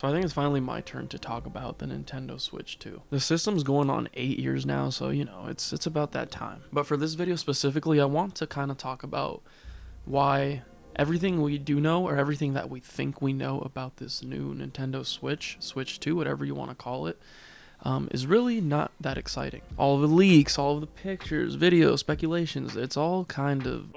So I think it's finally my turn to talk about the Nintendo Switch 2. The system's going on 8 years now, so you know, it's about that time. But for this video specifically, I want to kind of talk about why everything we do know, or everything that we think we know about this new Nintendo Switch 2, whatever you want to call it, is really not that exciting. All of the leaks, all of the pictures, videos, speculations, it's all kind of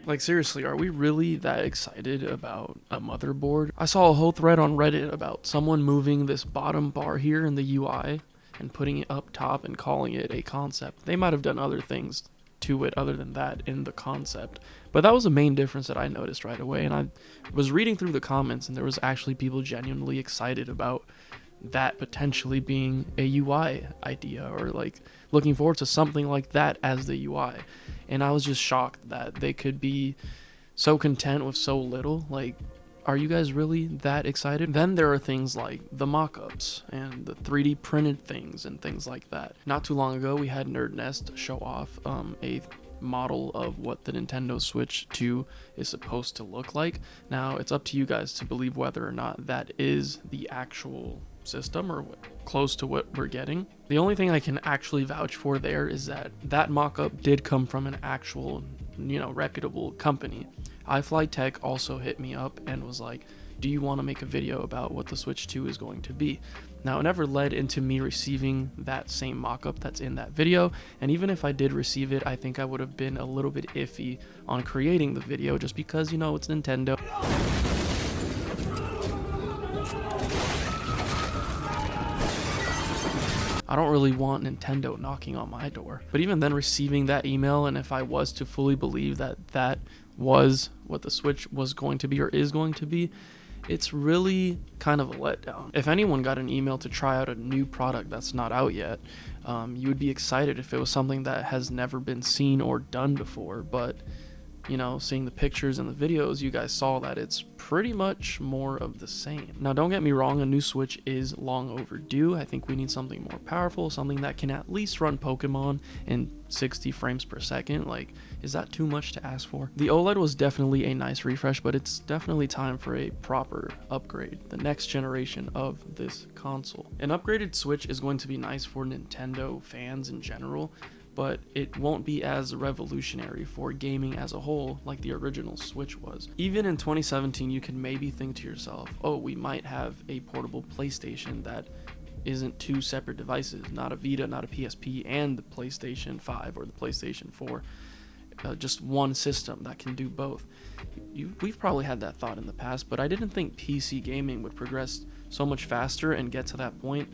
like, seriously, are we really that excited about a motherboard? I saw a whole thread on Reddit about someone moving this bottom bar here in the UI and putting it up top and calling it a concept. They might have done other things to it other than that in the concept, but that was the main difference that I noticed right away. And I was reading through the comments, and there was actually people genuinely excited about that potentially being a UI idea, or like looking forward to something like that as the UI. And I was just shocked that they could be so content with so little. Like, are you guys really that excited? Then there are things like the mockups and the 3D printed things and things like that. Not too long ago, we had Nerd Nest show off a model of what the Nintendo Switch 2 is supposed to look like. Now, it's up to you guys to believe whether or not that is the actual system or close to what we're getting. The only thing I can actually vouch for there is that that mock-up did come from an actual, reputable company. iFly Tech also hit me up and was like, do you want to make a video about what the Switch 2 is going to be? Now, it never led into me receiving that same mock-up that's in that video, and even if I did receive it, I think I would have been a little bit iffy on creating the video just because, it's Nintendo. I don't really want Nintendo knocking on my door. But even then, receiving that email, and if I was to fully believe that that was what the Switch was going to be or is going to be, it's really kind of a letdown. If anyone got an email to try out a new product that's not out yet, you would be excited if it was something that has never been seen or done before. But seeing the pictures and the videos, you guys saw that it's pretty much more of the same. Now, don't get me wrong, a new Switch is long overdue. I think we need something more powerful, something that can at least run Pokemon in 60 frames per second. Like, is that too much to ask for? The OLED was definitely a nice refresh, but it's definitely time for a proper upgrade, the next generation of this console. An upgraded Switch is going to be nice for Nintendo fans in general, but it won't be as revolutionary for gaming as a whole like the original Switch was. Even in 2017, you can maybe think to yourself, oh, we might have a portable PlayStation that isn't two separate devices, not a Vita, not a PSP, and the PlayStation 5 or the PlayStation 4. Just one system that can do both. We've probably had that thought in the past, but I didn't think PC gaming would progress so much faster and get to that point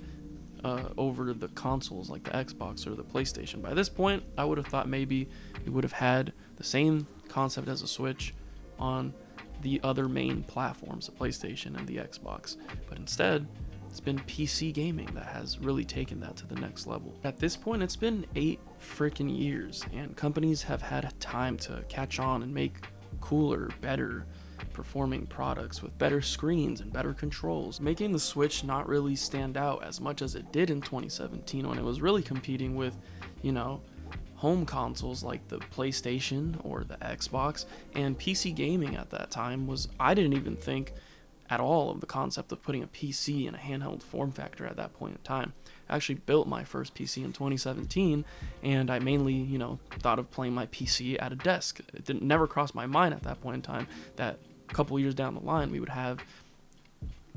over the consoles like the Xbox or the PlayStation. By this point, I would have thought maybe we would have had the same concept as a Switch on the other main platforms, the PlayStation and the Xbox. But instead, it's been PC gaming that has really taken that to the next level. At this point, it's been 8 freaking years, and companies have had time to catch on and make cooler, better performing products with better screens and better controls, making the Switch not really stand out as much as it did in 2017 when it was really competing with, home consoles like the PlayStation or the Xbox. And PC gaming at that time I didn't even think at all of the concept of putting a PC in a handheld form factor at that point in time. I actually built my first PC in 2017, and I mainly, thought of playing my PC at a desk. It never crossed my mind at that point in time that a couple years down the line we would have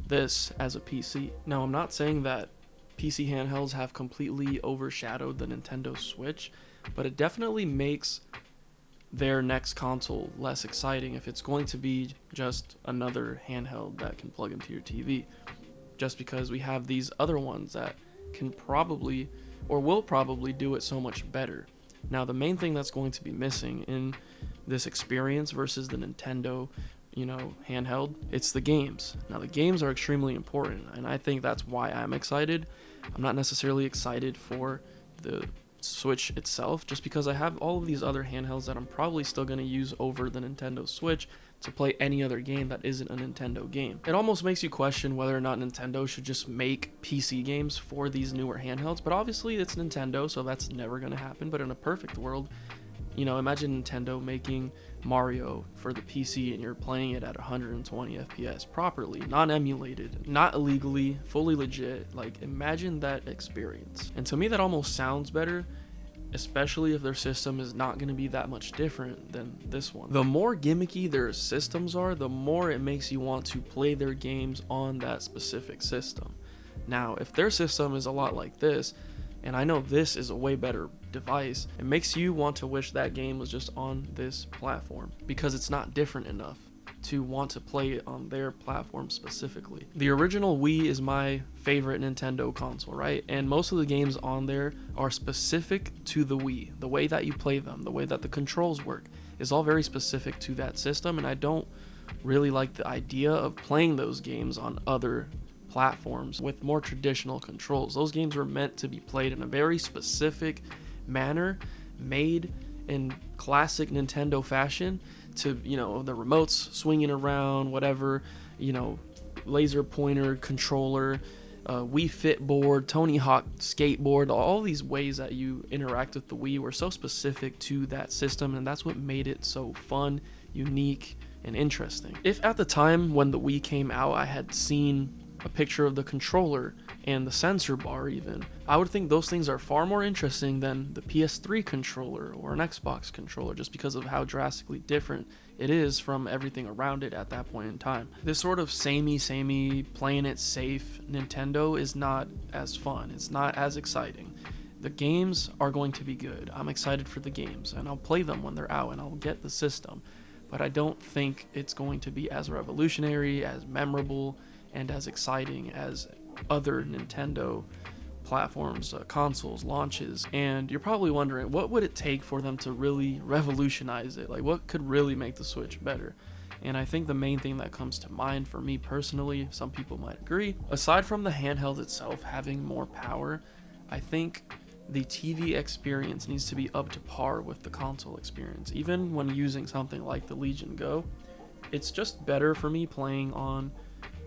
this as a PC. Now, I'm not saying that PC handhelds have completely overshadowed the Nintendo Switch, but it definitely makes their next console less exciting if it's going to be just another handheld that can plug into your TV, just because we have these other ones that can probably or will probably do it so much better. Now, the main thing that's going to be missing in this experience versus the Nintendo handheld, it's the games. Now, the games are extremely important, and I think that's why I'm excited. I'm not necessarily excited for the Switch itself, just because I have all of these other handhelds that I'm probably still going to use over the Nintendo Switch to play any other game that isn't a Nintendo game. It almost makes you question whether or not Nintendo should just make PC games for these newer handhelds, but obviously it's Nintendo, so that's never going to happen. But in a perfect world, You know, imagine Nintendo making Mario for the PC and you're playing it at 120 FPS properly, not emulated, not illegally, fully legit. Like, imagine that experience. And to me, that almost sounds better, especially if their system is not going to be that much different than this one. The more gimmicky their systems are, the more it makes you want to play their games on that specific system. Now, if their system is a lot like this, and I know this is a way better device, it makes you want to wish that game was just on this platform because it's not different enough to want to play it on their platform specifically. The original Wii is my favorite Nintendo console, right? And most of the games on there are specific to the Wii. The way that you play them, the way that the controls work is all very specific to that system, and I don't really like the idea of playing those games on other platforms with more traditional controls. Those games were meant to be played in a very specific manner, made in classic Nintendo fashion, to, you know, the remotes swinging around, whatever, you know, laser pointer controller, Wii Fit board, Tony Hawk skateboard. All these ways that you interact with the Wii were so specific to that system, and that's what made it so fun, unique, and interesting. If at the time when the Wii came out I had seen a picture of the controller and the sensor bar even, I would think those things are far more interesting than the PS3 controller or an Xbox controller, just because of how drastically different it is from everything around it at that point in time. This sort of samey, playing it safe Nintendo is not as fun. It's not as exciting. The games are going to be good. I'm excited for the games, and I'll play them when they're out, and I'll get the system. But I don't think it's going to be as revolutionary, as memorable, and as exciting as other Nintendo platforms, consoles, launches. And you're probably wondering, what would it take for them to really revolutionize it? Like, what could really make the Switch better? And I think the main thing that comes to mind for me personally, some people might agree, aside from the handheld itself having more power, I think the TV experience needs to be up to par with the console experience. Even when using something like the Legion Go, it's just better for me playing on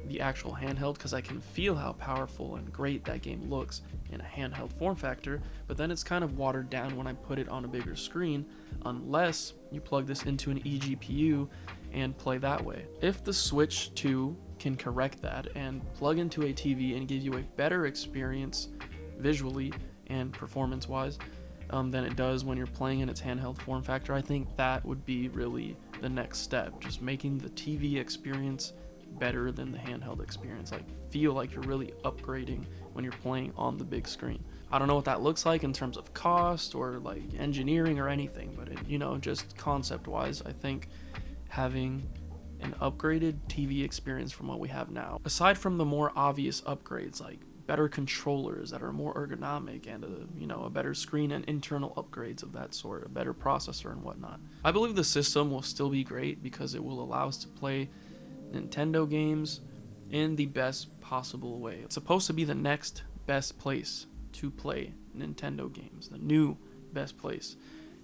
the actual handheld because I can feel how powerful and great that game looks in a handheld form factor, but then it's kind of watered down when I put it on a bigger screen, unless you plug this into an eGPU and play that way. If the Switch 2 can correct that and plug into a TV and give you a better experience visually and performance wise than it does when you're playing in its handheld form factor, I think that would be really the next step, just making the TV experience better than the handheld experience. Like, feel like you're really upgrading when you're playing on the big screen. I don't know what that looks like in terms of cost or like engineering or anything, but it, you know, just concept wise, I think having an upgraded TV experience from what we have now, aside from the more obvious upgrades like better controllers that are more ergonomic and a better screen and internal upgrades of that sort, a better processor and whatnot, I believe the system will still be great because it will allow us to play Nintendo games in the best possible way. It's supposed to be the next best place to play Nintendo games, the new best place,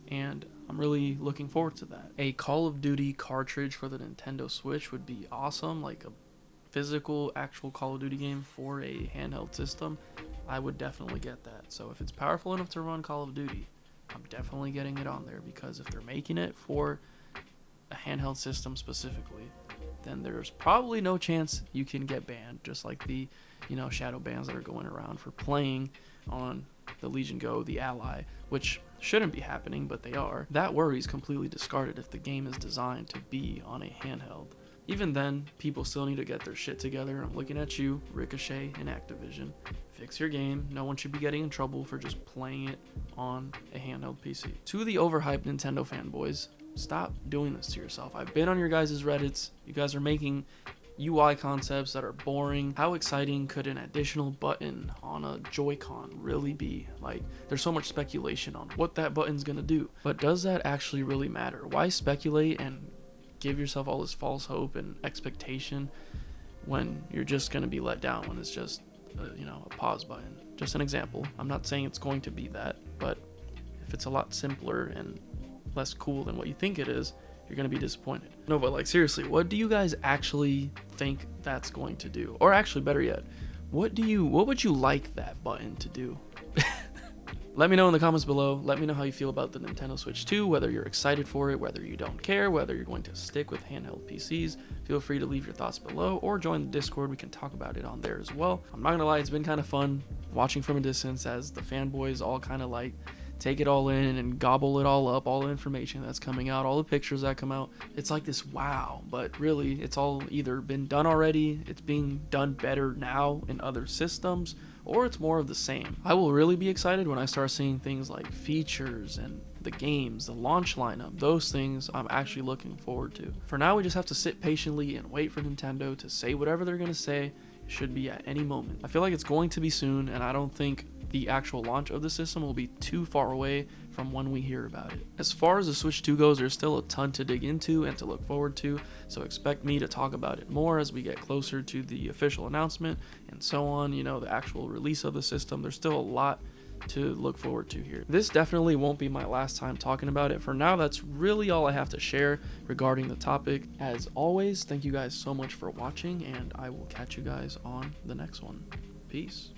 and I'm really looking forward to that. A Call of Duty cartridge for the Nintendo Switch would be awesome, like a physical actual Call of Duty game for a handheld system. I would definitely get that. So if it's powerful enough to run Call of Duty, I'm definitely getting it on there, because if they're making it for a handheld system specifically, then there's probably no chance you can get banned, just like the shadow bans that are going around for playing on the Legion Go, the Ally, which shouldn't be happening, but they are. That worry is completely discarded if the game is designed to be on a handheld. Even then, people still need to get their shit together. I'm looking at you, Ricochet and Activision. Fix your game. No one should be getting in trouble for just playing it on a handheld PC. To the overhyped Nintendo fanboys, stop doing this to yourself. I've been on your guys' Reddits. You guys are making UI concepts that are boring. How exciting could an additional button on a Joy-Con really be? Like, there's so much speculation on what that button's gonna do. But does that actually really matter? Why speculate and give yourself all this false hope and expectation when you're just gonna be let down when it's just a pause button? Just an example. I'm not saying it's going to be that, but if it's a lot simpler and less cool than what you think it is, you're gonna be disappointed. No, but like, seriously, what do you guys actually think that's going to do? Or actually, better yet, what would you like that button to do? Let me know in the comments below. Let me know how you feel about the Nintendo Switch 2, whether you're excited for it, whether you don't care, whether you're going to stick with handheld PCs. Feel free to leave your thoughts below or join the Discord. We can talk about it on there as well. I'm not gonna lie, it's been kind of fun watching from a distance as the fanboys all kind of like take it all in and gobble it all up, all the information that's coming out, all the pictures that come out. It's like this wow, but really it's all either been done already, it's being done better now in other systems, or it's more of the same. I will really be excited when I start seeing things like features and the games, the launch lineup. Those things I'm actually looking forward to. For now, we just have to sit patiently and wait for Nintendo to say whatever they're going to say. It should be at any moment. I feel like it's going to be soon, and I don't think the actual launch of the system will be too far away from when we hear about it. As far as the Switch 2 goes, there's still a ton to dig into and to look forward to, so expect me to talk about it more as we get closer to the official announcement and so on, you know, the actual release of the system. There's still a lot to look forward to here. This definitely won't be my last time talking about it. For now, that's really all I have to share regarding the topic. As always, thank you guys so much for watching, and I will catch you guys on the next one. Peace.